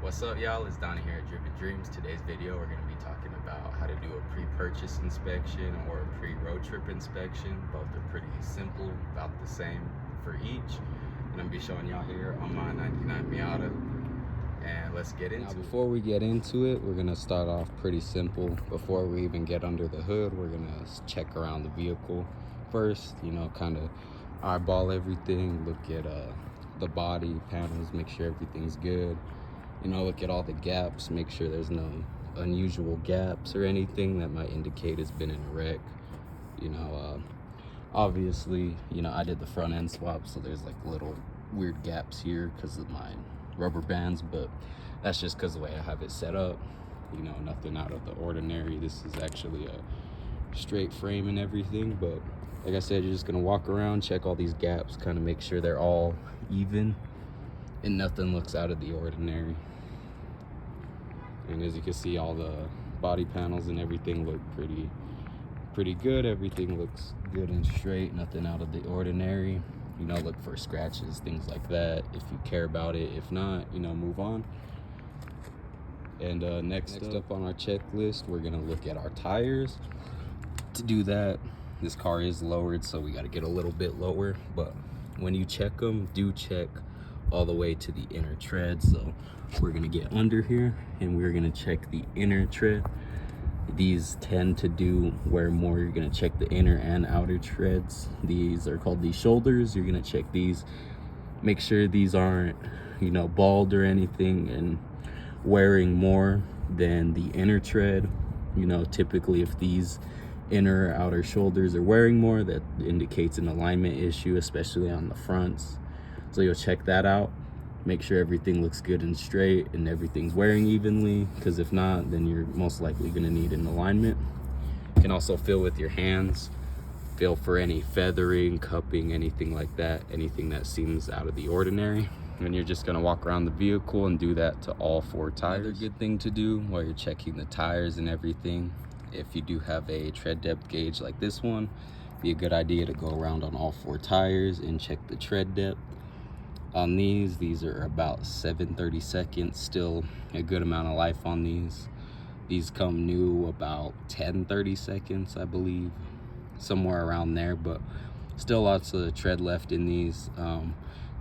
What's up, y'all? It's Donnie here at Driven Dreams. Today's video we're going to be talking about how to do a pre-purchase inspection or a pre-road trip inspection. Both are pretty simple, about the same for each. And I'm going to be showing y'all here on my 99 Miata. And let's get into it. Before we get into it, we're going to start off pretty simple. Before we even get under the hood, we're going to check around the vehicle first, kind of eyeball everything, look at the body panels, make sure everything's good. Look at all the gaps, make sure there's no unusual gaps or anything that might indicate it's been in a wreck. Obviously, I did the front end swap, so there's like little weird gaps here because of my rubber bands, but that's just because the way I have it set up. Nothing out of the ordinary. This is actually a straight frame and everything, but like I said, you're just gonna walk around, check all these gaps, kind of make sure they're all even and nothing looks out of the ordinary. And as you can see, all the body panels and everything look pretty good. Everything looks good and straight, nothing out of the ordinary. Look for scratches, things like that if you care about it. If not, move on. And next up on our checklist, we're gonna look at our tires. To do that, this car is lowered, so we got to get a little bit lower, but when you check them, do check all the way to the inner tread. So we're gonna get under here and we're gonna check the inner tread. These tend to wear more. You're gonna check the inner and outer treads. These are called the shoulders. You're gonna check these, make sure these aren't bald or anything and wearing more than the inner tread. Typically if these inner or outer shoulders are wearing more, that indicates an alignment issue, especially on the fronts. So you'll check that out, make sure everything looks good and straight and everything's wearing evenly, because if not, then you're most likely going to need an alignment. You can also feel with your hands, feel for any feathering, cupping, anything like that, anything that seems out of the ordinary. And you're just going to walk around the vehicle and do that to all four tires. Another good thing to do while you're checking the tires and everything, if you do have a tread depth gauge like this one, be a good idea to go around on all four tires and check the tread depth. On these are about 7/32, still a good amount of life on these. These come new about 10/32, I believe, somewhere around there, but still lots of tread left in these.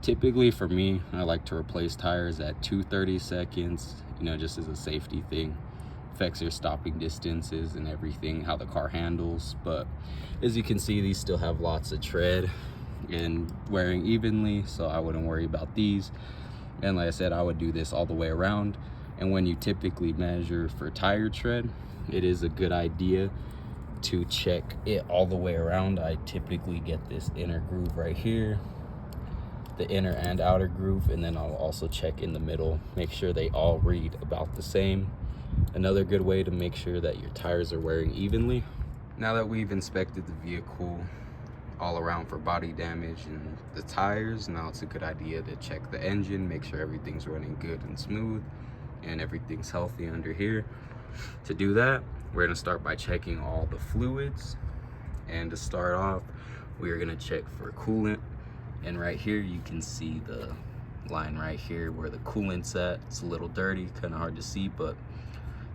Typically for me, I like to replace tires at 2/32, just as a safety thing. Affects your stopping distances and everything, how the car handles. But as you can see, these still have lots of tread and wearing evenly, so I wouldn't worry about these. And like I said, I would do this all the way around. And when you typically measure for tire tread, it is a good idea to check it all the way around. I typically get this inner groove right here, the inner and outer groove, and then I'll also check in the middle, make sure they all read about the same. Another good way to make sure that your tires are wearing evenly. Now that we've inspected the vehicle all around for body damage and the tires, now it's a good idea to check the engine, make sure everything's running good and smooth and everything's healthy under here. To do that, we're going to start by checking all the fluids. And to start off, we're going to check for coolant. And right here you can see the line right here where the coolant's at. It's a little dirty, kind of hard to see, but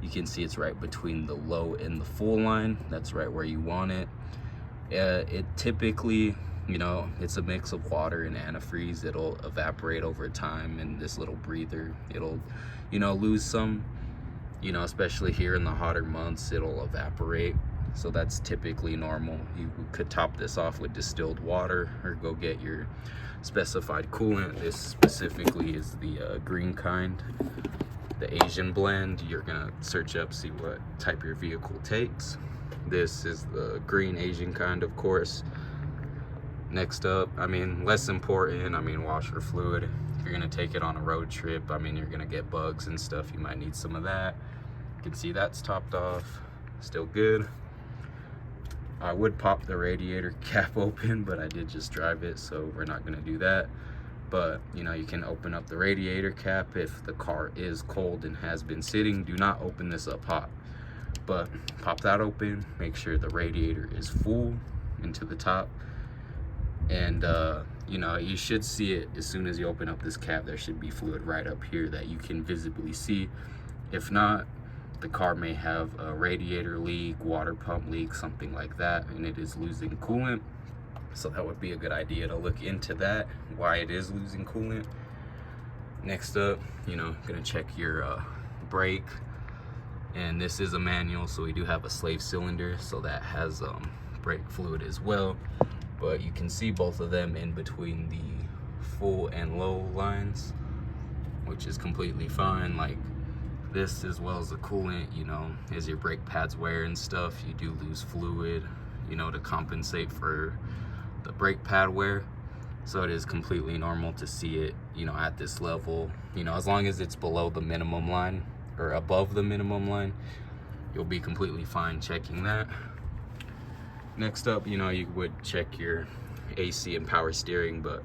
you can see it's right between the low and the full line. That's right where you want it. It typically, it's a mix of water and antifreeze. It'll evaporate over time, and this little breather, it'll, lose some, especially here in the hotter months, it'll evaporate. So that's typically normal. You could top this off with distilled water or go get your specified coolant. This specifically is the green kind, the Asian blend. You're gonna search up, see what type your vehicle takes. This is the green Asian kind, of course. Next up, less important, washer fluid. If you're gonna take it on a road trip, you're gonna get bugs and stuff. You might need some of that. You can see that's topped off, still good. I would pop the radiator cap open, but I did just drive it, so we're not gonna do that. But you can open up the radiator cap if the car is cold and has been sitting. Do not open this up hot, but pop that open, make sure the radiator is full into the top, and you know, you should see it as soon as you open up this cap. There should be fluid right up here that you can visibly see. If not, the car may have a radiator leak, water pump leak, something like that, and it is losing coolant. So that would be a good idea to look into that, why it is losing coolant. Next up, you know, gonna check your brake. And this is a manual, so we do have a slave cylinder, so that has brake fluid as well. But you can see both of them in between the full and low lines, which is completely fine. Like this, as well as the coolant, you know, as your brake pads wear and stuff, you do lose fluid, you know, to compensate for the brake pad wear. So it is completely normal to see it, you know, at this level. You know, as long as it's below the minimum line or above the minimum line, you'll be completely fine checking that. Next up, you know, you would check your AC and power steering, but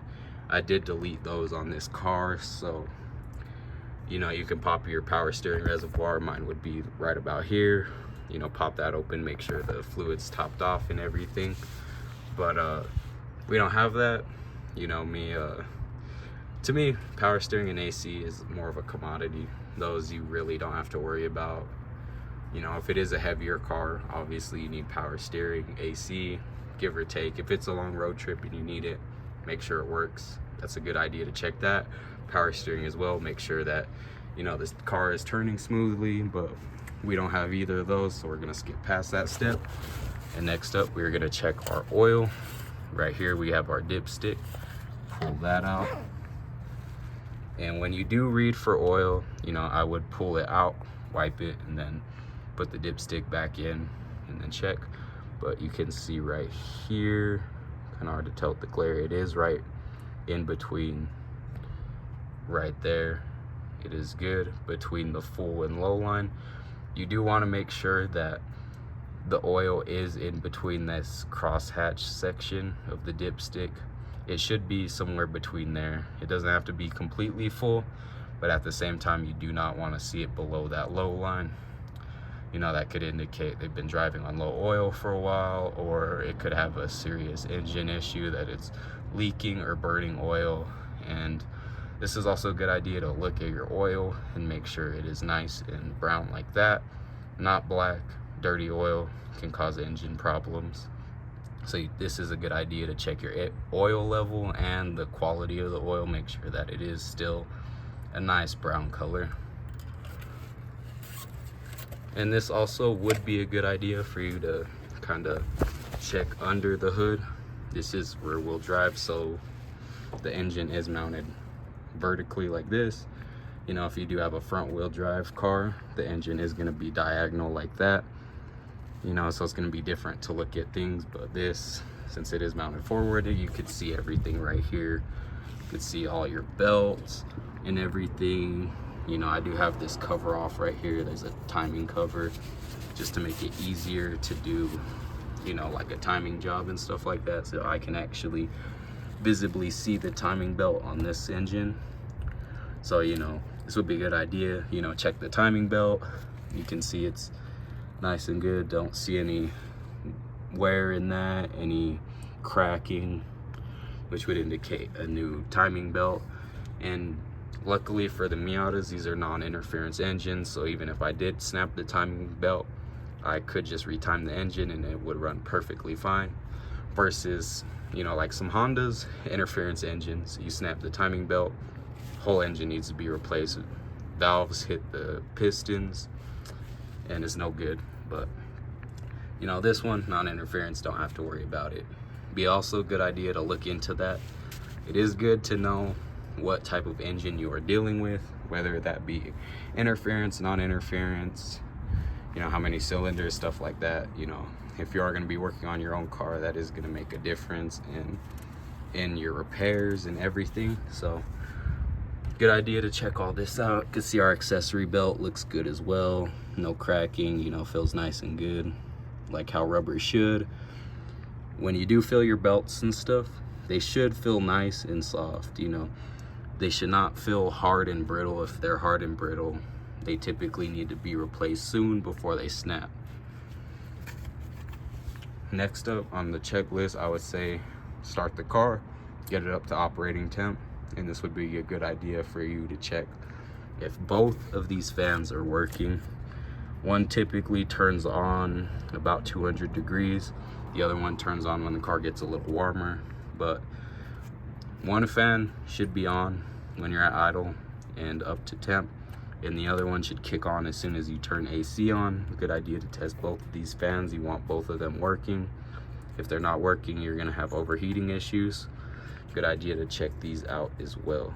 I did delete those on this car. So, you know, you can pop your power steering reservoir. Mine would be right about here. You know, pop that open, make sure the fluid's topped off and everything. But we don't have that. You know, to me, power steering and AC is more of a commodity. Those you really don't have to worry about. You know, if it is a heavier car, obviously you need power steering, AC, give or take. If it's a long road trip and you need it, make sure it works. That's a good idea to check that. Power steering as well, make sure that, you know, this car is turning smoothly, but we don't have either of those, so we're gonna skip past that step. And next up, we're gonna check our oil. Right here, we have our dipstick. Pull that out. And when you do read for oil, you know, I would pull it out, wipe it, and then put the dipstick back in and then check. But you can see right here, kind of hard to tell with the glare, it is right in between, right there. It is good between the full and low line. You do want to make sure that the oil is in between this crosshatch section of the dipstick. It should be somewhere between there. It doesn't have to be completely full, but at the same time, you do not want to see it below that low line. You know, that could indicate they've been driving on low oil for a while, or it could have a serious engine issue that it's leaking or burning oil. And this is also a good idea to look at your oil and make sure it is nice and brown like that, not black. Dirty oil can cause engine problems. So this is a good idea to check your oil level and the quality of the oil. Make sure that it is still a nice brown color. And this also would be a good idea for you to kind of check under the hood. This is rear wheel drive, so the engine is mounted vertically like this. You know, if you do have a front wheel drive car, the engine is going to be diagonal like that. You know, so it's going to be different to look at things. But this, since it is mounted forward, you could see everything right here. You could see all your belts and everything. You know, I do have this cover off right here. There's a timing cover just to make it easier to do, you know, like a timing job and stuff like that. So I can actually visibly see the timing belt on this engine. So, you know, this would be a good idea. You know, check the timing belt. You can see it's nice and good. Don't see any wear in that, any cracking, which would indicate a new timing belt. And luckily for the Miatas, these are non-interference engines, so even if I did snap the timing belt, I could just retime the engine and it would run perfectly fine. Versus, you know, like some Hondas, interference engines, you snap the timing belt, whole engine needs to be replaced. Valves hit the pistons and it's no good. But, you know, this one, non-interference, don't have to worry about it. Be also a good idea to look into that. It is good to know what type of engine you are dealing with, whether that be interference, non-interference, you know, how many cylinders, stuff like that. You know, if you are going to be working on your own car, that is going to make a difference in your repairs and everything. So good idea to check all this out. You can see our accessory belt looks good as well. No cracking, you know, feels nice and good, like how rubber should. When you do fill your belts and stuff, they should feel nice and soft, you know. They should not feel hard and brittle. If they're hard and brittle, they typically need to be replaced soon before they snap. Next up on the checklist, I would say start the car. get it up to operating temp, and this would be a good idea for you to check if both of these fans are working. One typically turns on about 200 degrees. The other one turns on when the car gets a little warmer, but one fan should be on when you're at idle and up to temp, and the other one should kick on as soon as you turn AC on. A good idea to test both of these fans. You want both of them working. If they're not working, you're gonna have overheating issues. Good idea to check these out as well.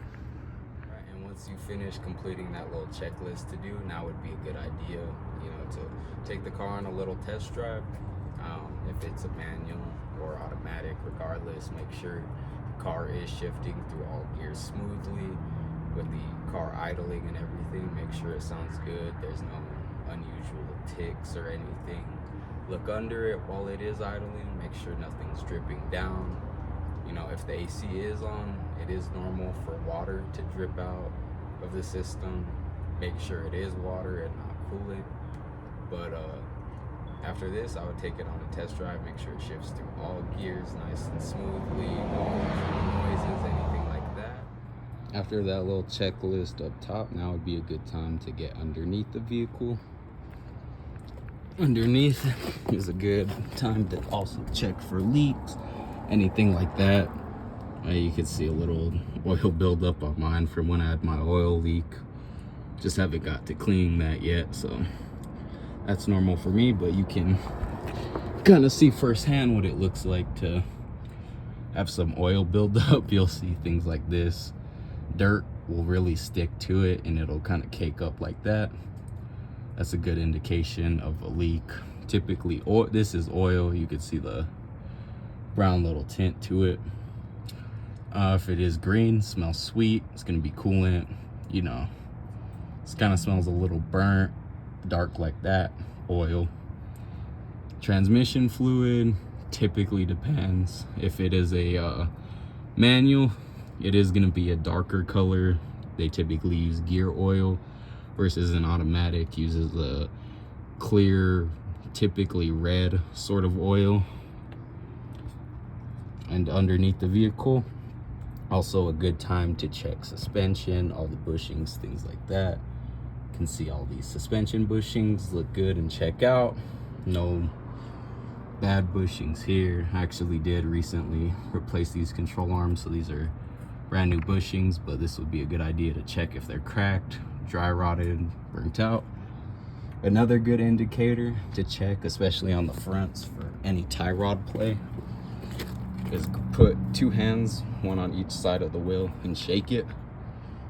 Right, and once you finish completing that little checklist to do, now would be a good idea, you know, to take the car on a little test drive. If it's a manual or automatic, regardless, make sure the car is shifting through all gears smoothly with the car idling and everything. Make sure it sounds good. There's no unusual ticks or anything. Look under it while it is idling. Make sure nothing's dripping down. You know, if the AC is on, it is normal for water to drip out of the system. Make sure it is water and not coolant. But after this, I would take it on a test drive, make sure it shifts through all gears nice and smoothly, no noises, anything like that. After that little checklist up top, now would be a good time to get underneath the vehicle. Underneath is a good time to also check for leaks, anything like that. You can see a little oil buildup on mine from when I had my oil leak. Just haven't got to cleaning that yet, so that's normal for me, but you can kind of see firsthand what it looks like to have some oil buildup. You'll see things like this. Dirt will really stick to it and it'll kind of cake up like that. That's a good indication of a leak. Typically, this is oil. You can see the brown little tint to it. If it is green, smells sweet, it's gonna be coolant. You know, it kind of smells a little burnt, dark like that, oil. Transmission fluid typically depends. If it is a manual, it is going to be a darker color. They typically use gear oil, versus an automatic uses a clear, typically red sort of oil. And underneath the vehicle, also a good time to check suspension, all the bushings, things like that. Can see all these suspension bushings look good and check out. No bad bushings here. I actually did recently replace these control arms, so these are brand new bushings, but this would be a good idea to check if they're cracked, dry rotted, burnt out. Another good indicator to check, especially on the fronts for any tie rod play, is put two hands, one on each side of the wheel, and shake it.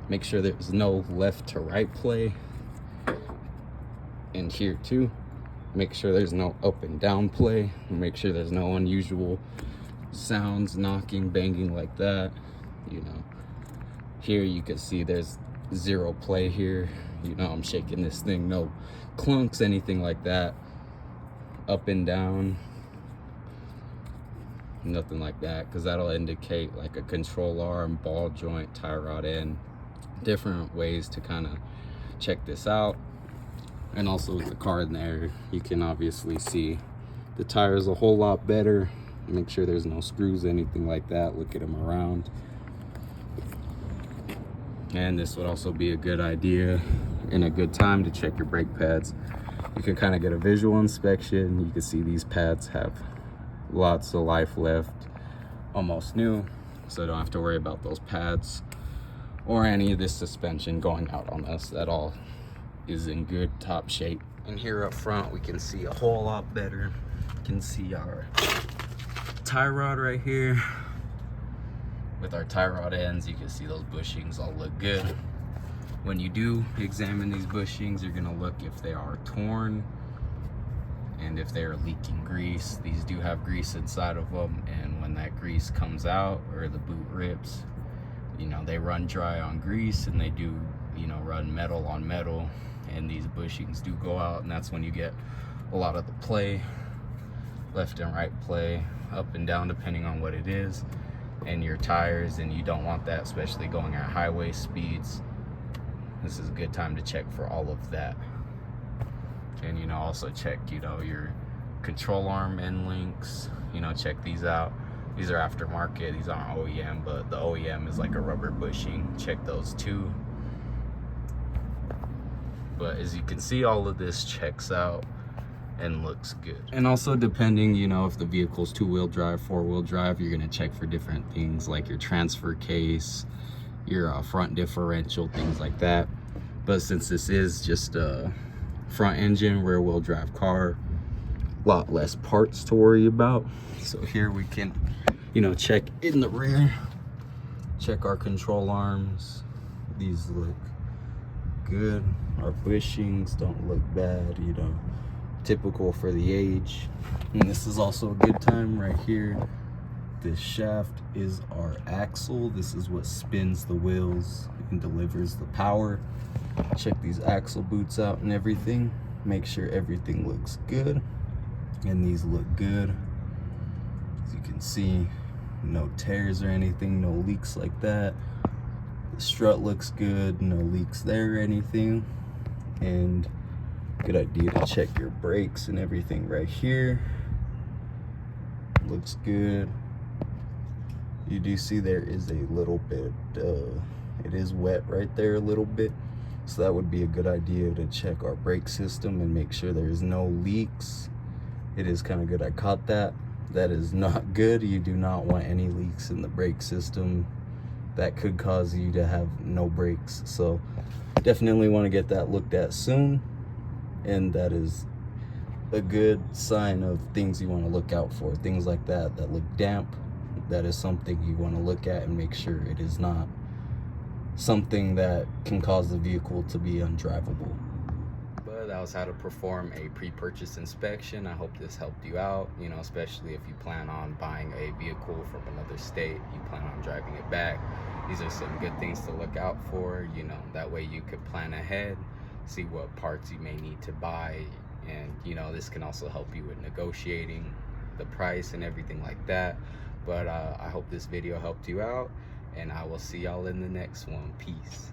Make sure there's no left to right play. And here too, make sure there's no up and down play. Make sure there's no unusual sounds, knocking, banging like that. You know, here you can see there's zero play here. You know, I'm shaking this thing, no clunks, anything like that. Up and down, nothing like that, because that'll indicate like a control arm, ball joint, tie rod end. Different ways to kind of check this out. And also with the car in there, you can obviously see the tires a whole lot better. Make sure there's no screws, anything like that. Look at them around. And this would also be a good idea and a good time to check your brake pads. You can kind of get a visual inspection. You can see these pads have lots of life left, almost new, so don't have to worry about those pads or any of this suspension going out on us. That all is in good top shape. And here up front we can see a whole lot better. You can see our tie rod right here. With our tie rod ends, you can see those bushings all look good. When you do examine these bushings, you're gonna look if they are torn and if they are leaking grease. These do have grease inside of them, and when that grease comes out or the boot rips, you know, they run dry on grease, and they do, you know, run metal on metal, and these bushings do go out, and that's when you get a lot of the play, left and right play, up and down depending on what it is, and your tires, and you don't want that, especially going at highway speeds. This is a good time to check for all of that. And, you know, also check, you know, your control arm end links, you know, check these out. These are aftermarket, these aren't OEM, but the OEM is like a rubber bushing. Check those too. But as you can see, all of this checks out and looks good. And also depending, you know, if the vehicle's 2-wheel drive, 4-wheel drive, you're gonna check for different things like your transfer case, your front differential, things like that. But since this is just a front engine, rear wheel drive car, a lot less parts to worry about. So here we can, you know, check in the rear, check our control arms. These look good. Our bushings don't look bad, you know, typical for the age. And this is also a good time right here. This shaft is our axle. This is what spins the wheels and delivers the power. Check these axle boots out and everything. Make sure everything looks good. And these look good. As you can see, no tears or anything, no leaks like that. The strut looks good, no leaks there or anything. And good idea to check your brakes and everything right here. Looks good. You do see there is a little bit, it is wet right there a little bit. So that would be a good idea to check our brake system and make sure there's no leaks. It is kind of good I caught that. That is not good. You do not want any leaks in the brake system. That could cause you to have no brakes. So definitely want to get that looked at soon. And that is a good sign of things you want to look out for. Things like that look damp. That is something you want to look at and make sure it is not something that can cause the vehicle to be undrivable. But that was how to perform a pre-purchase inspection. I hope this helped you out, you know, especially if you plan on buying a vehicle from another state, you plan on driving it back. These are some good things to look out for, you know, that way you could plan ahead, see what parts you may need to buy, and you know, this can also help you with negotiating the price and everything like that. But I hope this video helped you out, and I will see y'all in the next one. Peace.